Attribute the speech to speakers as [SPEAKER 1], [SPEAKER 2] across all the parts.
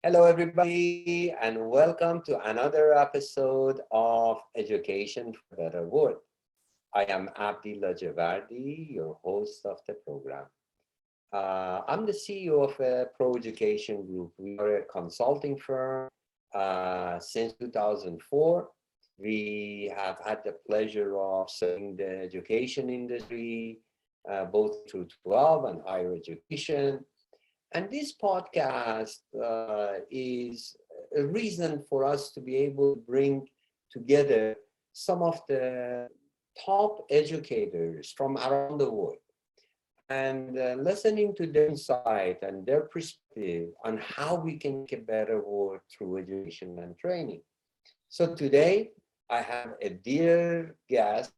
[SPEAKER 1] Hello, everybody, and welcome to another episode of Education for a Better World. I am Abdi Lajavardi, your host of the program. I'm the CEO of a pro education group. We are a consulting firm since 2004. We have had the pleasure of serving the education industry, both through 12 and higher education. And this podcast is a reason for us to be able to bring together some of the top educators from around the world and listening to their insight and their perspective on how we can make a better world through education and training. So today I have a dear guest,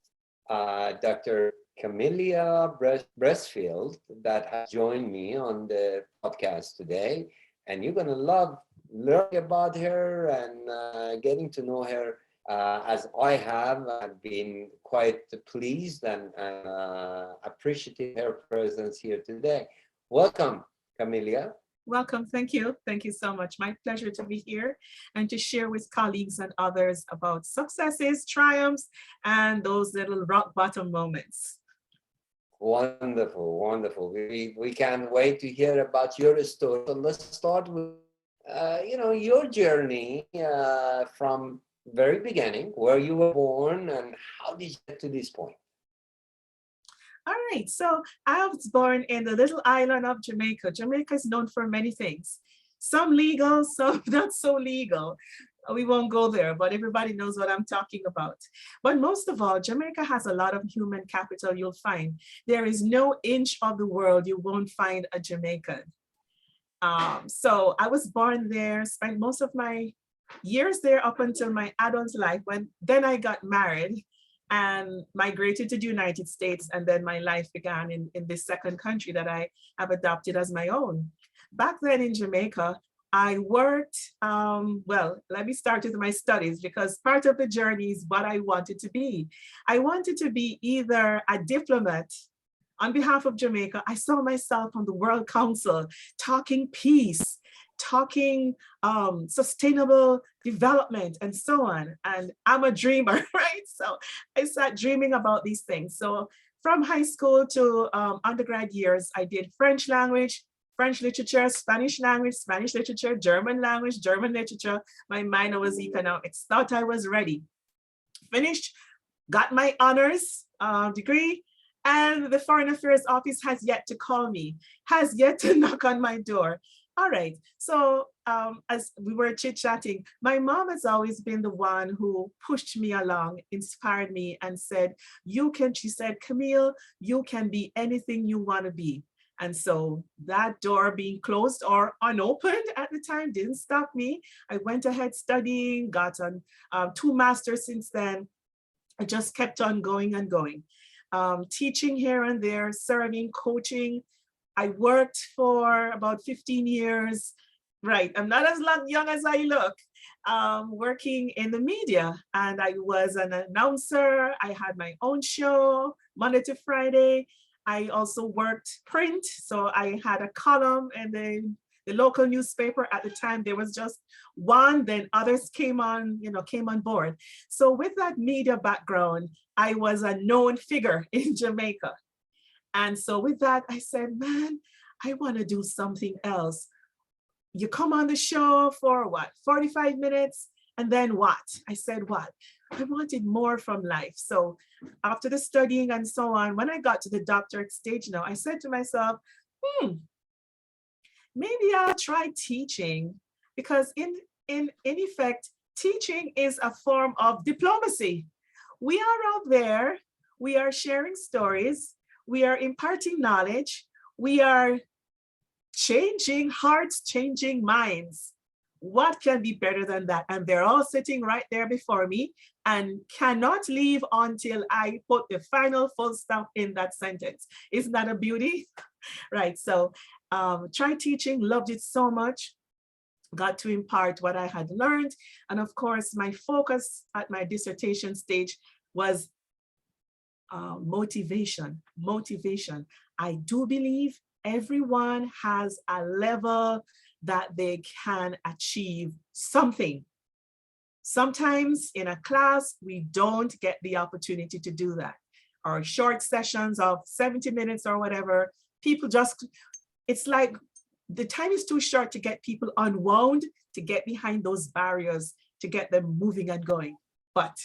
[SPEAKER 1] Dr. Camilla Breastfield, that has joined me on the podcast today. And you're going to love learning about her and getting to know her as I have. I've been quite pleased and appreciative of her presence here today. Welcome, Camilla.
[SPEAKER 2] Welcome. Thank you. Thank you so much. My pleasure to be here and to share with colleagues and others about successes, triumphs, and those little rock bottom moments.
[SPEAKER 1] Wonderful, wonderful. We can't wait to hear about your story. So let's start with, your journey from very beginning, where you were born, and how did you get to this point?
[SPEAKER 2] All right. So I was born in the little island of Jamaica. Jamaica is known for many things, some legal, some not so legal. We won't go there, but everybody knows what I'm talking about. But most of all, Jamaica has a lot of human capital. You'll find there is no inch of the world you won't find a Jamaican. So I was born there, spent most of my years there up until my adult life. When then I got married and migrated to the United States, and then my life began in this second country that I have adopted as my own. Back then in Jamaica, I worked, let me start with my studies because part of the journey is what I wanted to be. I wanted to be either a diplomat on behalf of Jamaica. I saw myself on the World Council talking peace, talking sustainable development and so on. And I'm a dreamer, right? So I started dreaming about these things. So from high school to undergrad years, I did French language, French literature, Spanish language, Spanish literature, German language, German literature. My minor was economics. Thought I was ready. Finished, got my honors degree, and the Foreign Affairs Office has yet to call me, has yet to knock on my door. All right. So as we were chit-chatting, my mom has always been the one who pushed me along, inspired me, and said, she said, Camille, you can be anything you want to be. And so that door being closed or unopened at the time didn't stop me. I went ahead studying, got on 2 masters since then. I just kept on going and going. Teaching here and there, serving, coaching. I worked for about 15 years. Right, I'm not as young as I look. Working in the media, and I was an announcer. I had my own show Monday to Friday. I also worked print, so I had a column in the local newspaper. At the time there was just one, then others came on board. So with that media background, I was a known figure in Jamaica. And so with that, I said, man, I want to do something else. You come on the show for what, 45 minutes? And then what? I said, what? I wanted more from life. So after the studying and so on, when I got to the doctorate stage now, I said to myself, maybe I'll try teaching, because in effect, teaching is a form of diplomacy. We are out there, we are sharing stories, we are imparting knowledge, we are changing hearts, changing minds. What can be better than that? And they're all sitting right there before me and cannot leave until I put the final full stop in that sentence. Isn't that a beauty? Right. So tried teaching, loved it so much, got to impart what I had learned. And of course, my focus at my dissertation stage was motivation. I do believe everyone has a level that they can achieve something. Sometimes in a class, we don't get the opportunity to do that. Or short sessions of 70 minutes or whatever, people just, it's like the time is too short to get people unwound, to get behind those barriers, to get them moving and going. But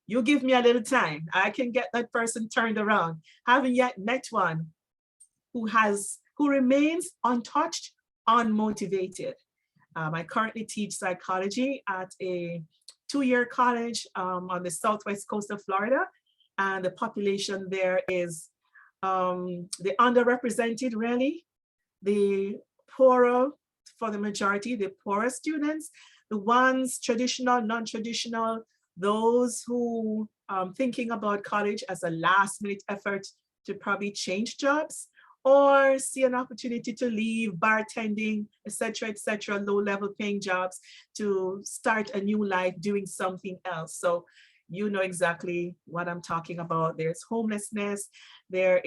[SPEAKER 2] you give me a little time, I can get that person turned around. Haven't yet met one who remains untouched, unmotivated. I currently teach psychology at a 2-year college on the southwest coast of Florida, and the population there is the underrepresented, really, the poorer, for the majority, the poorer students, the ones traditional, non-traditional, those who thinking about college as a last-minute effort to probably change jobs or see an opportunity to leave bartending, etc., low-level paying jobs to start a new life doing something else. So you know exactly what I'm talking about. There's homelessness, there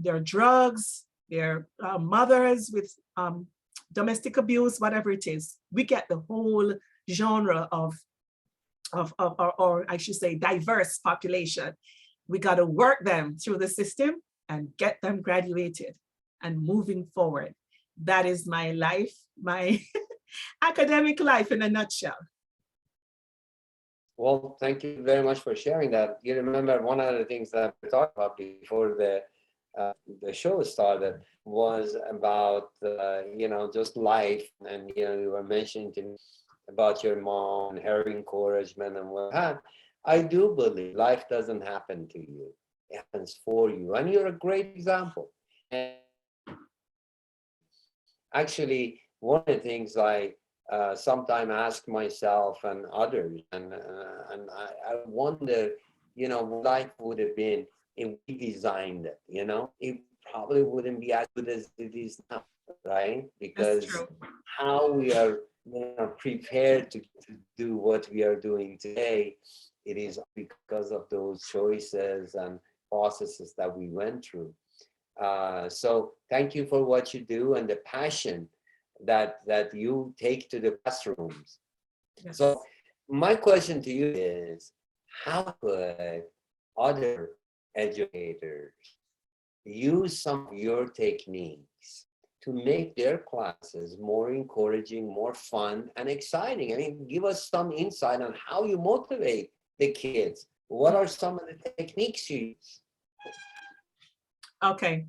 [SPEAKER 2] are drugs, there are mothers with domestic abuse, whatever it is. We get the whole genre of or I should say diverse population. We got to work them through the system and get them graduated and moving forward. That is my life, my academic life in a nutshell.
[SPEAKER 1] Well, thank you very much for sharing that. You remember one of the things that we talked about before the show started was about just life, and you were mentioning to me about your mom and her encouragement and what have. I do believe life doesn't happen to you; it happens for you, and you're a great example. And actually, one of the things I sometimes ask myself and others, and I wonder, what life would have been if we designed it. It probably wouldn't be as good as it is now, right?
[SPEAKER 2] That's
[SPEAKER 1] Because
[SPEAKER 2] true.
[SPEAKER 1] how we are prepared to do what we are doing today, it is because of those choices and processes that we went through. So thank you for what you do and the passion that you take to the classrooms.
[SPEAKER 2] Yes.
[SPEAKER 1] So my question to you is, how could other educators use some of your techniques to make their classes more encouraging, more fun, and exciting? I mean, give us some insight on how you motivate the kids. What are some of the techniques you use?
[SPEAKER 2] Okay.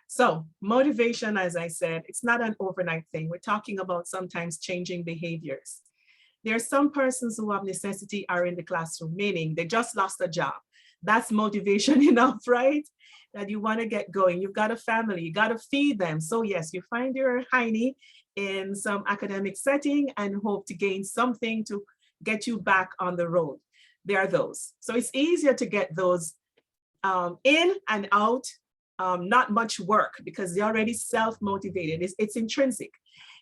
[SPEAKER 2] So motivation, as I said, it's not an overnight thing. We're talking about sometimes changing behaviors. There are some persons who have necessity are in the classroom, meaning they just lost a job. That's motivation enough, right? That you want to get going. You've got a family, you got to feed them. So yes, you find your hiney in some academic setting and hope to gain something to get you back on the road. There are those. So it's easier to get those in and out, not much work because they're already self-motivated. It's intrinsic.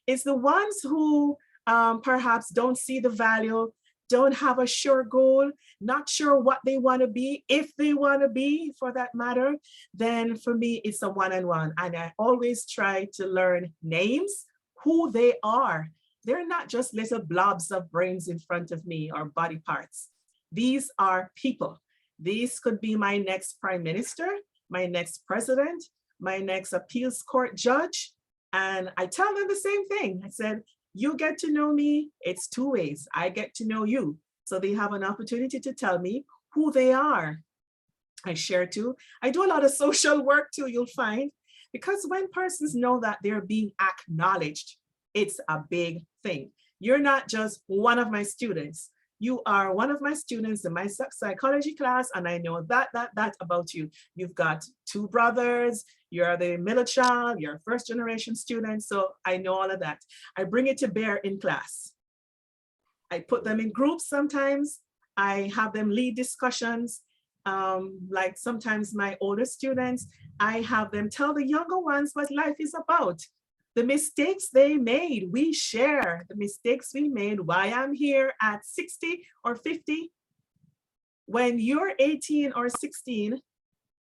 [SPEAKER 2] It's the ones who perhaps don't see the value, don't have a sure goal, not sure what they want to be, if they want to be for that matter, then for me, it's a one-on-one. And I always try to learn names, who they are. They're not just little blobs of brains in front of me or body parts. These are people. These could be my next prime minister, my next president, my next appeals court judge. And I tell them the same thing. I said, you get to know me, it's two ways. I get to know you. So they have an opportunity to tell me who they are. I share too. I do a lot of social work too, you'll find, because when persons know that they're being acknowledged, it's a big thing. You're not just one of my students. You are one of my students in my psychology class, and I know that about you. You've got two brothers, you're the middle child, you're a first generation student, so I know all of that. I bring it to bear in class. I put them in groups sometimes. I have them lead discussions. Like sometimes my older students, I have them tell the younger ones what life is about. The mistakes they made, we share the mistakes we made, why I'm here at 60 or 50. When you're 18 or 16,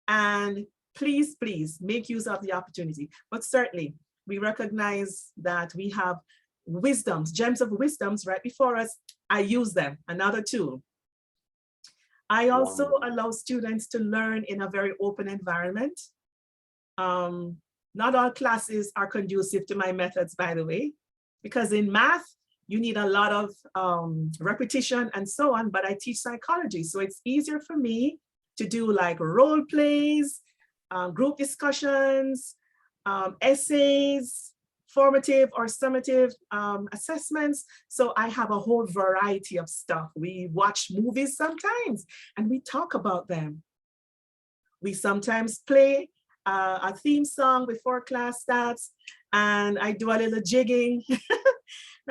[SPEAKER 2] and please make use of the opportunity. But certainly, we recognize that we have wisdoms, gems of wisdoms right before us. I use them, another tool. I also
[SPEAKER 1] Wonderful.
[SPEAKER 2] allow students to learn in a very open environment. Um, Not all classes are conducive to my methods, by the way, because in math, you need a lot of repetition and so on, but I teach psychology. So it's easier for me to do like role plays, group discussions, essays, formative or summative assessments. So I have a whole variety of stuff. We watch movies sometimes and we talk about them. We sometimes play a theme song before class starts, and I do a little jigging,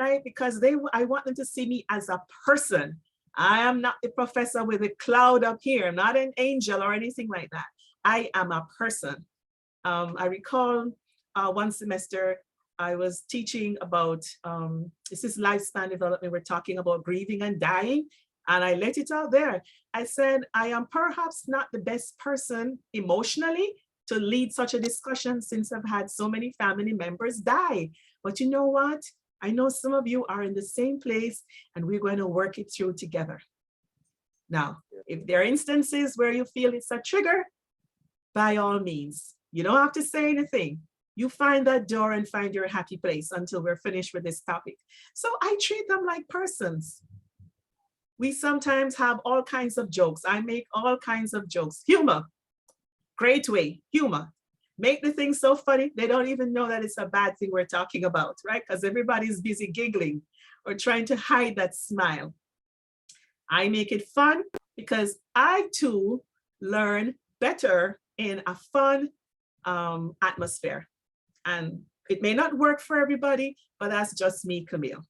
[SPEAKER 2] right? Because I want them to see me as a person. I am not the professor with a cloud up here. I'm not an angel or anything like that. I am a person. I recall one semester I was teaching about, this is lifespan development. We're talking about grieving and dying. And I let it out there. I said, I am perhaps not the best person emotionally to lead such a discussion since I've had so many family members die. But you know what? I know some of you are in the same place and we're going to work it through together. Now, if there are instances where you feel it's a trigger, by all means, you don't have to say anything. You find that door and find your happy place until we're finished with this topic. So I treat them like persons. We sometimes have all kinds of jokes. I make all kinds of jokes. Humor, great way, humor. Make the thing so funny, they don't even know that it's a bad thing we're talking about, right? Because everybody's busy giggling or trying to hide that smile. I make it fun because I too learn better in a fun atmosphere. And it may not work for everybody, but that's just me, Camille.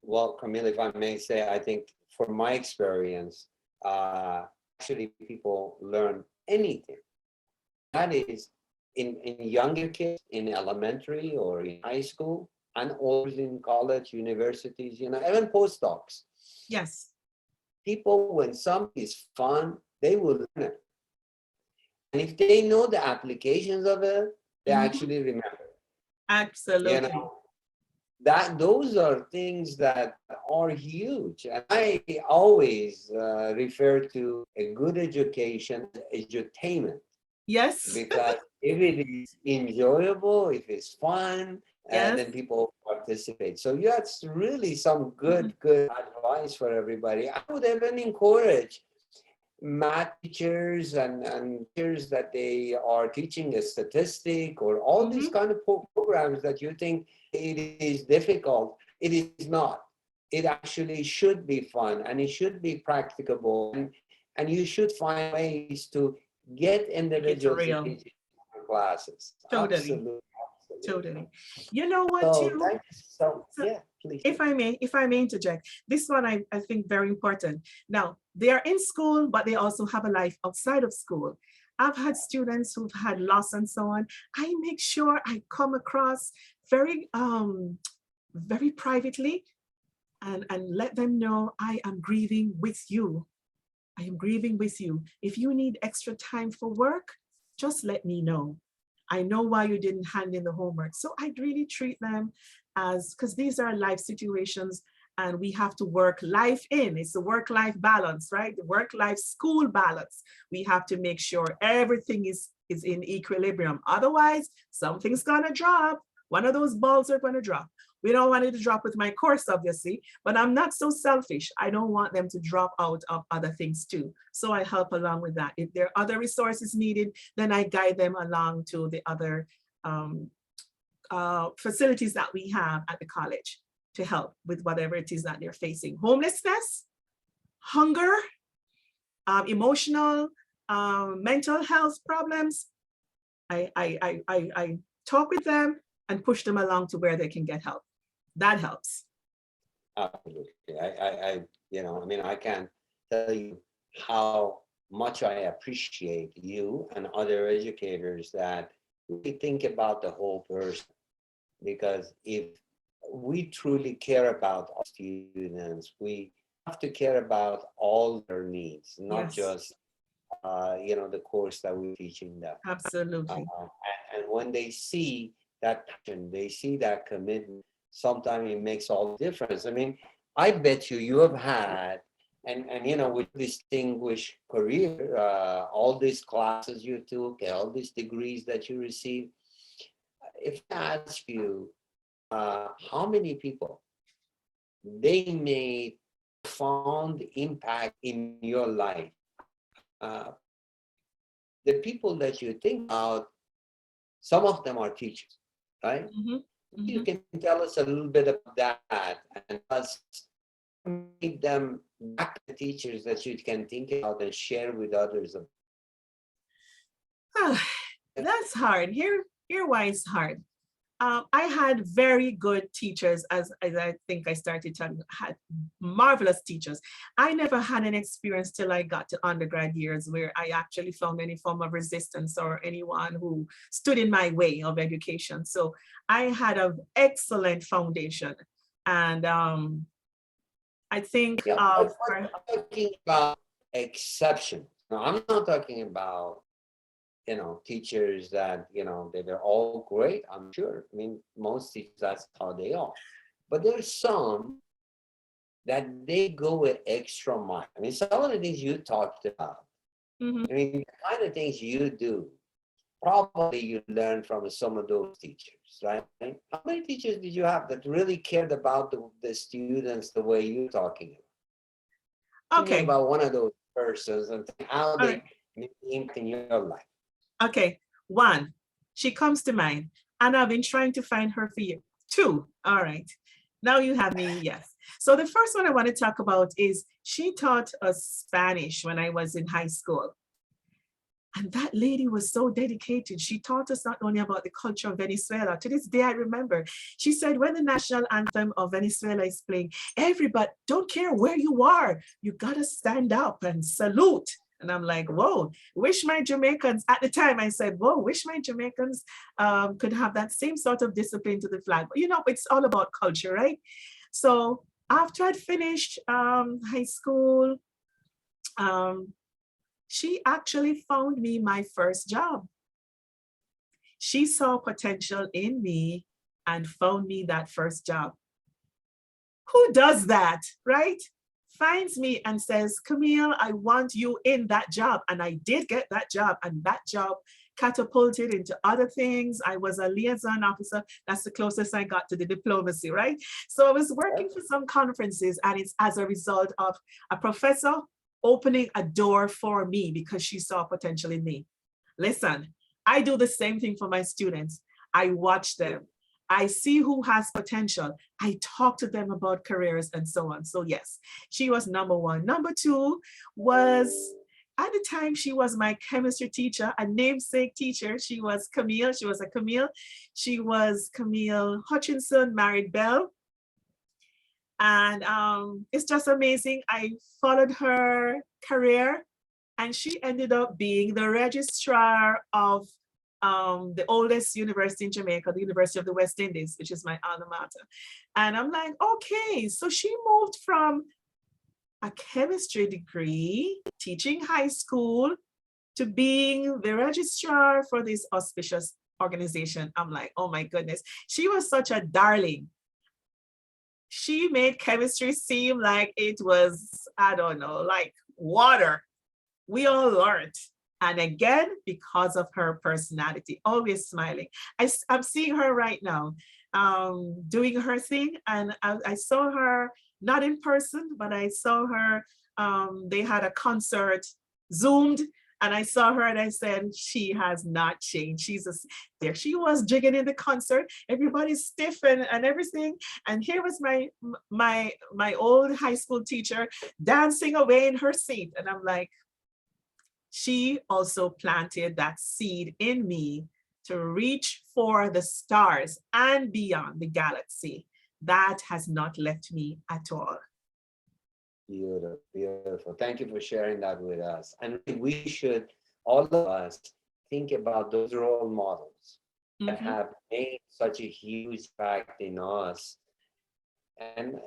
[SPEAKER 1] Well, Camille, if I may say, I think from my experience, actually people learn anything. That is in younger kids, in elementary or in high school, and always in college, universities, even postdocs.
[SPEAKER 2] Yes.
[SPEAKER 1] People, when something is fun, they will learn it. And if they know the applications of it, they actually remember.
[SPEAKER 2] Absolutely.
[SPEAKER 1] That those are things that are huge. And I always refer to a good education as edutainment.
[SPEAKER 2] Yes.
[SPEAKER 1] Because if it is enjoyable, if it's fun,
[SPEAKER 2] Yes.
[SPEAKER 1] then people participate. So that's really some good advice for everybody. I would even encourage math teachers and teachers that they are teaching a statistic or all these kind of programs that you think it is difficult. It is not. It actually should be fun and it should be practicable, and you should find ways to get
[SPEAKER 2] It's
[SPEAKER 1] individuals to
[SPEAKER 2] real.
[SPEAKER 1] teach classes.
[SPEAKER 2] Totally.
[SPEAKER 1] Absolutely.
[SPEAKER 2] Totally. You know what,
[SPEAKER 1] So
[SPEAKER 2] too?
[SPEAKER 1] thank you. So
[SPEAKER 2] So
[SPEAKER 1] yeah, please.
[SPEAKER 2] if I may interject, this one I think very important. Now, they are in school, but they also have a life outside of school. I've had students who've had loss and so on. I make sure I come across very very privately and let them know I am grieving with you. I am grieving with you. If you need extra time for work, just let me know. I know why you didn't hand in the homework. So I'd really treat them as, because these are life situations and we have to work life in. It's the work-life balance, right? The work-life school balance. We have to make sure everything is in equilibrium. Otherwise, something's gonna drop. One of those balls are gonna drop. We don't want it to drop with my course, obviously, but I'm not so selfish. I don't want them to drop out of other things too. So I help along with that. If there are other resources needed, then I guide them along to the other facilities that we have at the college to help with whatever it is that they're facing. Homelessness, hunger, emotional, mental health problems. I talk with them and push them along to where they can get help. That helps.
[SPEAKER 1] Absolutely. I can't tell you how much I appreciate you and other educators that really think about the whole person. Because if we truly care about our students, we have to care about all their needs, not
[SPEAKER 2] Yes,
[SPEAKER 1] just the course that we're teaching them.
[SPEAKER 2] absolutely.
[SPEAKER 1] And when they see that passion, they see that commitment, sometimes it makes all the difference. I mean, I bet you have had, and with distinguished career, all these classes you took, all these degrees that you received. If I ask you, how many people they made profound impact in your life, uh, the people that you think about, some of them are teachers, right?
[SPEAKER 2] Mhm,
[SPEAKER 1] You
[SPEAKER 2] mhm.
[SPEAKER 1] can tell us a little bit about that and us made them back the teachers that you can think about and share with others.
[SPEAKER 2] That's hard. Here why it's hard. I had very good teachers, as I think I started telling you, had marvelous teachers. I never had an experience till I got to undergrad years where I actually found any form of resistance or anyone who stood in my way of education. So I had an excellent foundation. And I think
[SPEAKER 1] Yeah, but I'm talking about exceptions. No, I'm not talking about teachers that they're all great. I'm sure. I mean, most teachers that's how they are. But there's some that they go with extra mile. I mean, some of the things you talked about.
[SPEAKER 2] Mhm.
[SPEAKER 1] I mean, the kind of things you do, probably you learn from some of those teachers, right? How many teachers did you have that really cared about the students the way you're talking about? To me
[SPEAKER 2] Okay.
[SPEAKER 1] about one of those persons and how
[SPEAKER 2] All
[SPEAKER 1] they
[SPEAKER 2] right.
[SPEAKER 1] make impact in your life.
[SPEAKER 2] Okay. One, she comes to mind, and I've been trying to find her for you. Two, all right. Now you have me, yes. So the first one I want to talk about is she taught us Spanish when I was in high school. And that lady was so dedicated. She taught us not only about the culture of Venezuela. To this day, I remember she said, when the national anthem of Venezuela is playing, everybody, don't care where you are, you got to stand up and salute. And I'm like, whoa, wish my Jamaicans, at the time I said, whoa, wish my Jamaicans could have that same sort of discipline to the flag. But it's all about culture, right? So after I'd finished high school, um, she actually found me my first job. She saw potential in me and found me that first job. Who does that, right? Finds me and says, Camille, I want you in that job. And I did get that job, and that job catapulted into other things. I was a liaison officer. That's the closest I got to the diplomacy, right? So I was working for some conferences, and it's as a result of a professor opening a door for me because she saw potential in me. Listen, I do the same thing for my students. I watch them. I see who has potential. I talk to them about careers and so on. So yes, she was number one. Number two was, at the time, she was my chemistry teacher, a namesake teacher. She was Camille. She was a Camille. She was Camille Hutchinson, married Belle. And it's just amazing. I followed her career, and she ended up being the registrar of the oldest university in Jamaica, the University of the West Indies, which is my alma mater. And I'm like, okay, so she moved from a chemistry degree, teaching high school, to being the registrar for this auspicious organization. I'm like, oh my goodness, she was such a darling. She made chemistry seem like it was, I don't know, like water. We all learned. And again, because of her personality, always smiling. I'm seeing her right now doing her thing. And I saw her not in person, but I saw her. They had a concert Zoomed, and I saw her and I said, she has not changed. There she was jigging in the concert. Everybody's stiff and everything. And here was my old high school teacher dancing away in her seat. And I'm like, she also planted that seed in me to reach for the stars and beyond the galaxy. That has not left me at all.
[SPEAKER 1] Beautiful, beautiful. Thank you for sharing that with us. And we should, all of us, think about those role models that
[SPEAKER 2] Mhm.
[SPEAKER 1] have made such a huge impact in us. And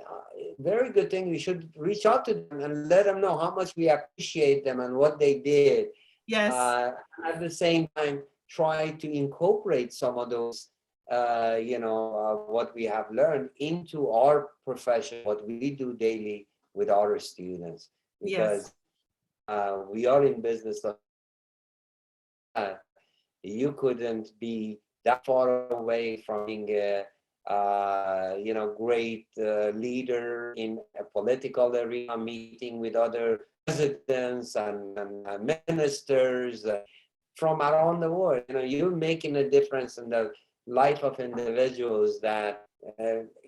[SPEAKER 1] very good thing, we should reach out to them and let them know how much we appreciate them and what they did.
[SPEAKER 2] Yes.
[SPEAKER 1] Uh, at the same time, try to incorporate some of those, what we have learned into our profession, what we do daily with our students,
[SPEAKER 2] Yes.
[SPEAKER 1] because we are in business. You couldn't be that far away from being a great leader in a political arena, meeting with other presidents and ministers from around the world. You're making a difference in the life of individuals that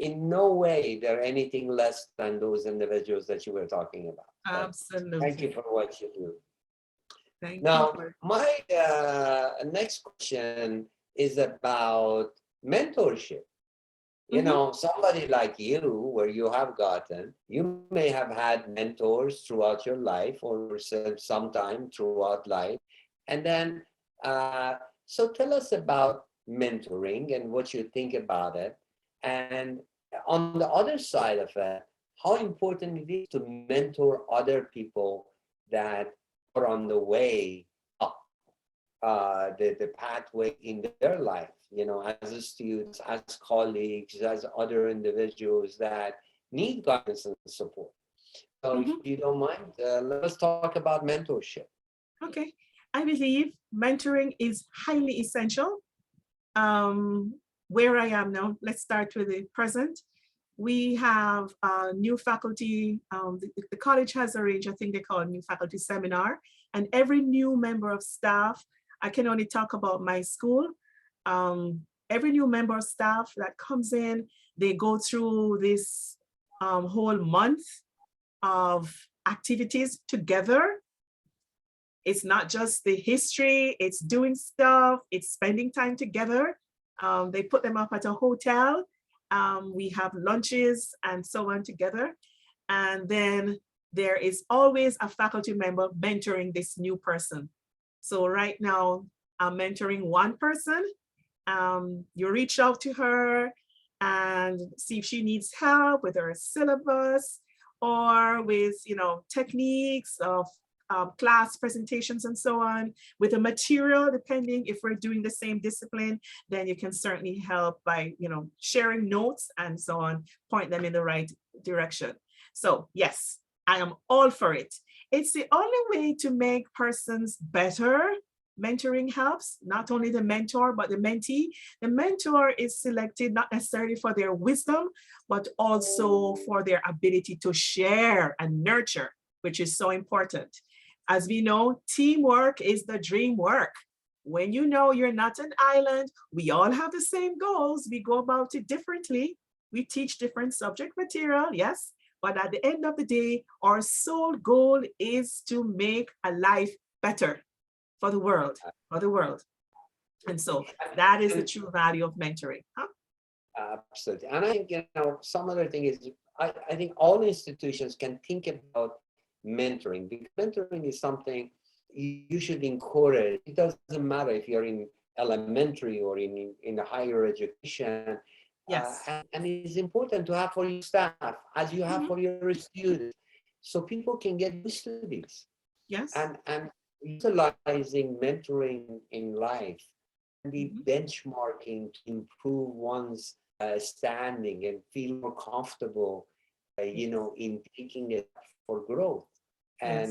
[SPEAKER 1] in no way they're anything less than those individuals that you were talking about. But thank you
[SPEAKER 2] Absolutely.
[SPEAKER 1] for what you do.
[SPEAKER 2] Thank you
[SPEAKER 1] Now,
[SPEAKER 2] for.
[SPEAKER 1] my next question is about mentorship.
[SPEAKER 2] Mhm.
[SPEAKER 1] Somebody like you, where you have gotten, you may have had mentors throughout your life or sometime throughout life. And then, so tell us about mentoring and what you think about it. And on the other side of it, how important it is to mentor other people that are on the way up the pathway in their life, as a students, as colleagues, as other individuals that need guidance and support. So if
[SPEAKER 2] Mhm.
[SPEAKER 1] you don't mind, let us talk about mentorship.
[SPEAKER 2] Okay. I believe mentoring is highly essential. Where I am now, let's start with the present. We have new faculty. The college has arranged, I think they call it new faculty seminar, and every new member of staff, I can only talk about my school. Every new member of staff that comes in, they go through this whole month of activities together. It's not just the history, it's doing stuff, it's spending time together. They put them up at a hotel. We have lunches and so on together. And then there is always a faculty member mentoring this new person. So right now, I'm mentoring one person. You reach out to her and see if she needs help with her syllabus or with techniques of class presentations and so on. With the material, depending if we're doing the same discipline, then you can certainly help by sharing notes and so on, point them in the right direction. So yes, I am all for it. It's the only way to make persons better. Mentoring helps, not only the mentor, but the mentee. The mentor is selected not necessarily for their wisdom, but also for their ability to share and nurture, which is so important. As we know, teamwork is the dream work. When you know you're not an island, we all have the same goals. We go about it differently. We teach different subject material, yes, but at the end of the day, our sole goal is to make a life better for the world, for the world. And so that is the
[SPEAKER 1] And
[SPEAKER 2] true value of mentoring. Huh?
[SPEAKER 1] absolutely. And I think, some other thing is, I think all institutions can think about mentoring, because mentoring is something you should encourage. It doesn't matter if you're in elementary or in the higher education.
[SPEAKER 2] Yes.
[SPEAKER 1] And it is important to have for your staff as you have
[SPEAKER 2] Mhm.
[SPEAKER 1] for your students, so people can get used to this.
[SPEAKER 2] Yes.
[SPEAKER 1] And utilizing mentoring in life can be
[SPEAKER 2] Mhm.
[SPEAKER 1] benchmarking to improve one's standing and feel more comfortable,
[SPEAKER 2] Yes.
[SPEAKER 1] in taking it for growth.
[SPEAKER 2] Yes.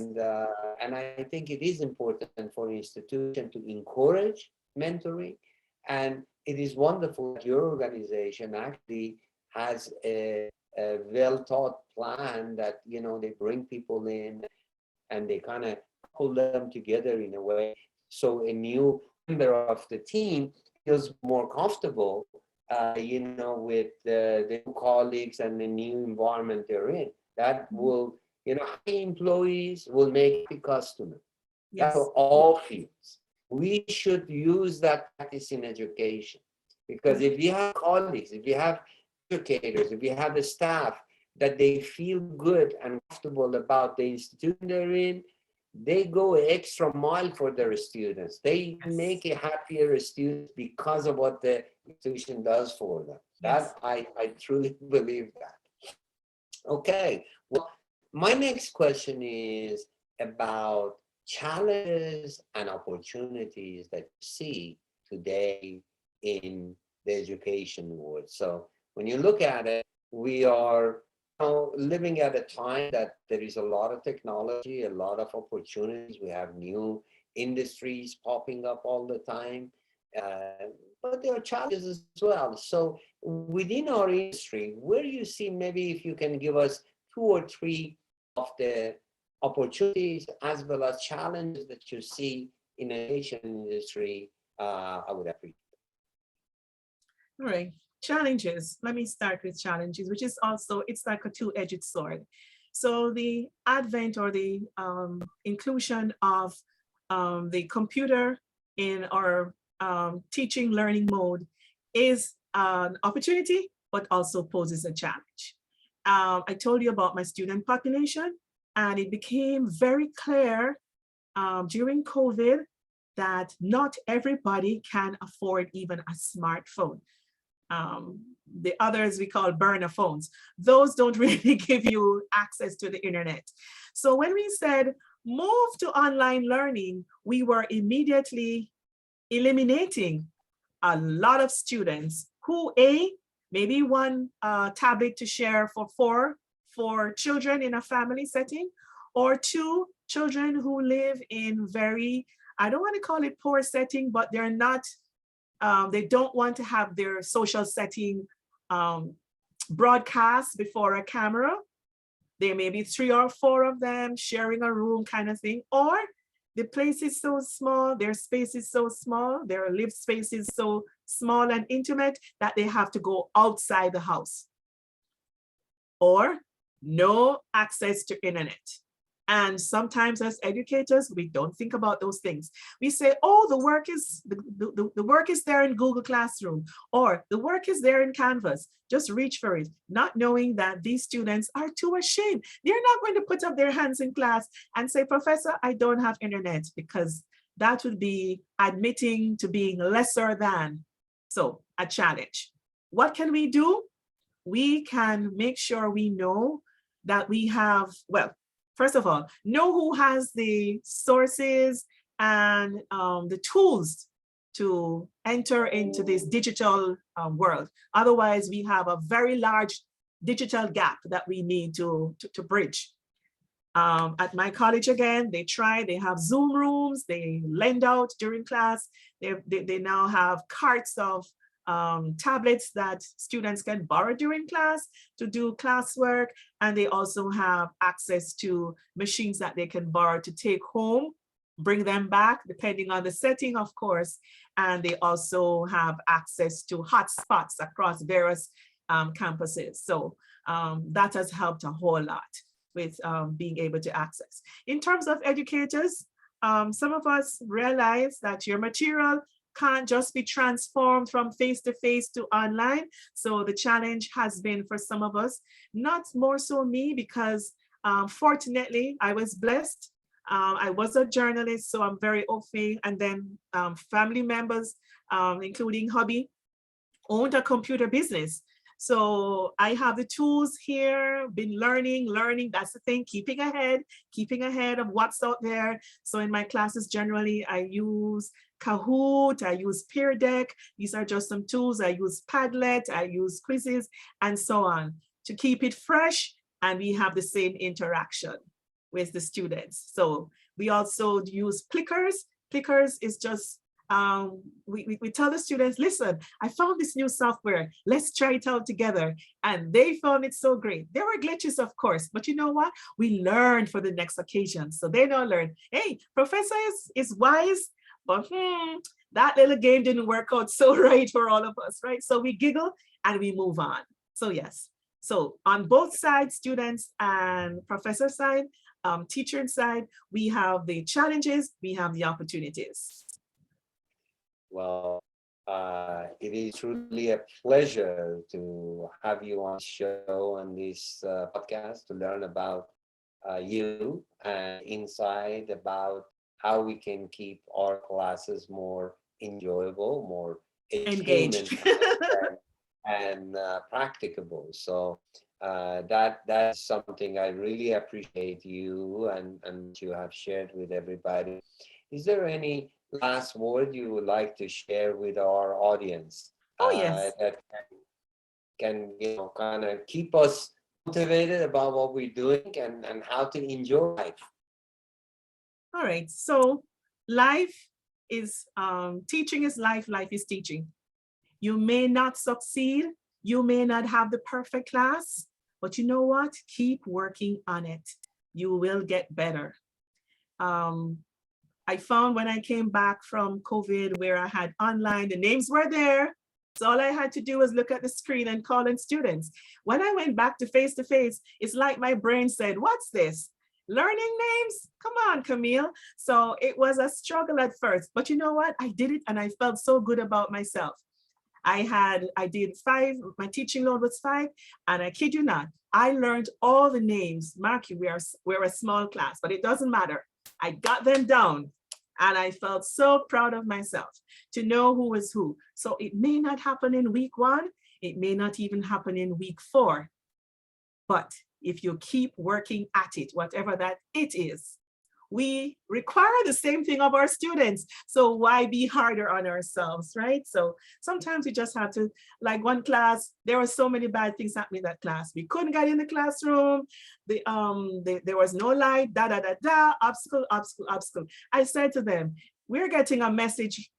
[SPEAKER 1] And I think it is important for institution to encourage mentoring, and it is wonderful that your organization actually has a well thought plan that they bring people in and they kind of couple them together in a way so a new member of the team feels more comfortable, with the new colleagues and the new environment they're in. That
[SPEAKER 2] Mhm.
[SPEAKER 1] will, happy employees will make happy customers. That's for
[SPEAKER 2] Yes.
[SPEAKER 1] all fields. We should use that practice in education, because
[SPEAKER 2] Mhm.
[SPEAKER 1] if you have colleagues, if you have educators, if you have the staff that they feel good and comfortable about the institution they're in, they go an extra mile for their students. They
[SPEAKER 2] Yes.
[SPEAKER 1] make a happier students because of what the institution does for them.
[SPEAKER 2] Yes.
[SPEAKER 1] That I truly believe that. Okay. Well, my next question is about challenges and opportunities that you see today in the education world. So when you look at it, we are now living at a time that there is a lot of technology, a lot of opportunities. We have new industries popping up all the time, uh, but there are challenges as well. So within our industry, where do you see, maybe if you can give us two or three of the opportunities as well as challenges that you see in the education industry, I would appreciate.
[SPEAKER 2] All right. Challenges. Let me start with challenges, which is also, it's like a two-edged sword. So the advent or the inclusion of the computer in our teaching learning mode is an opportunity, but also poses a challenge. I told you about my student population, and it became very clear during COVID that not everybody can afford even a smartphone. The others we call burner phones. Those don't really give you access to the internet. So when we said move to online learning, we were immediately eliminating a lot of students who maybe one tablet to share for children in a family setting, or two, children who live in very, I don't want to call it poor setting, but they're not, they don't want to have their social setting broadcast before a camera. There may be 3 or 4 of them sharing a room kind of thing, or the place is so small, their space is so small, their live space is so small and intimate that they have to go outside the house, or no access to internet. And sometimes as educators, we don't think about those things. We say, oh, the work is there in Google Classroom, or the work is there in Canvas. Just reach for it, not knowing that these students are too ashamed. They're not going to put up their hands in class and say, Professor, I don't have internet, because that would be admitting to being lesser than. So a challenge. What can we do? We can make sure we know that we have, well, first of all, know who has the sources and the tools to enter into this digital world. Otherwise, we have a very large digital gap that we need to bridge. At my college, again, they have Zoom rooms, they lend out during class. They now have carts of tablets that students can borrow during class to do classwork. And they also have access to machines that they can borrow to take home, bring them back, depending on the setting, of course. And they also have access to hotspots across various campuses. So that has helped a whole lot with being able to access. In terms of educators, some of us realize that your material can't just be transformed from face-to-face to online. So the challenge has been for some of us, not more so me, because fortunately I was blessed. I was a journalist, so I'm very au fait. And then family members, including hubby, owned a computer business. So I have the tools here, been learning, that's the thing, keeping ahead of what's out there. So in my classes, generally, I use Kahoot, I use Peer Deck. These are just some tools. I use Padlet, I use quizzes, and so on to keep it fresh. And we have the same interaction with the students. So we also use Plickers. Plickers is just, we tell the students, listen, I found this new software, let's try it out together. And they found it so great. There were glitches, of course, but you know what? We learned for the next occasion. So they now learn, hey, professor is wise, but that little game didn't work out so right for all of us, right? So we giggle and we move on. So yes, so on both sides, students and professor side, teacher side, we have the challenges, we have the opportunities.
[SPEAKER 1] Well, it is truly a pleasure to have you on the show on this podcast to learn about you and insight about how we can keep our classes more enjoyable, more
[SPEAKER 2] Engaged.
[SPEAKER 1] edutainment and practicable. So That is something I really appreciate you and what you have shared with everybody. Is there any last word you would like to share with our audience
[SPEAKER 2] Oh, yes.
[SPEAKER 1] that can kind of keep us motivated about what we're doing and how to enjoy life?
[SPEAKER 2] All right. So life is teaching is life, life is teaching. You may not succeed, you may not have the perfect class, but you know what? Keep working on it. You will get better. Um, I found when I came back from COVID where I had online, the names were there. So all I had to do was look at the screen and call in students. When I went back to face, it's like my brain said, what's this? Learning names? Come on, Camille. So it was a struggle at first, but you know what? I did it and I felt so good about myself. I did 5, my teaching load was 5, and I kid you not, I learned all the names. Mark, we're a small class, but it doesn't matter. I got them down and I felt so proud of myself to know who was who. So it may not happen in week 1, it may not even happen in week 4, but if you keep working at it, whatever that it is, we require the same thing of our students. So why be harder on ourselves, right? So sometimes we just have to, like one class, there were so many bad things happening in that class. We couldn't get in the classroom. There was no light, obstacle, obstacle, obstacle. I said to them, we're getting a message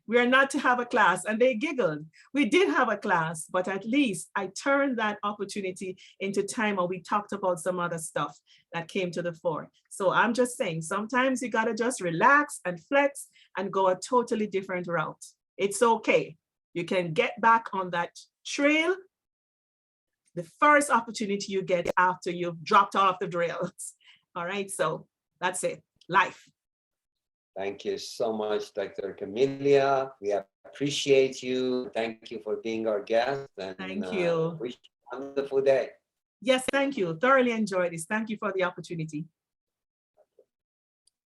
[SPEAKER 2] we are not to have a class. And they giggled. We did have a class, but at least I turned that opportunity into time where we talked about some other stuff that came to the fore. So I'm just saying, sometimes you gotta just relax and flex and go a totally different route. It's okay. You can get back on that trail the first opportunity you get after you've dropped off the rails. All right, so that's it, life.
[SPEAKER 1] Thank you so much, Dr. Camilla. We appreciate you. Thank you for being our guest and
[SPEAKER 2] Thank you.
[SPEAKER 1] wish you a wonderful day.
[SPEAKER 2] Yes, thank you. Thoroughly enjoyed this. Thank you for the opportunity.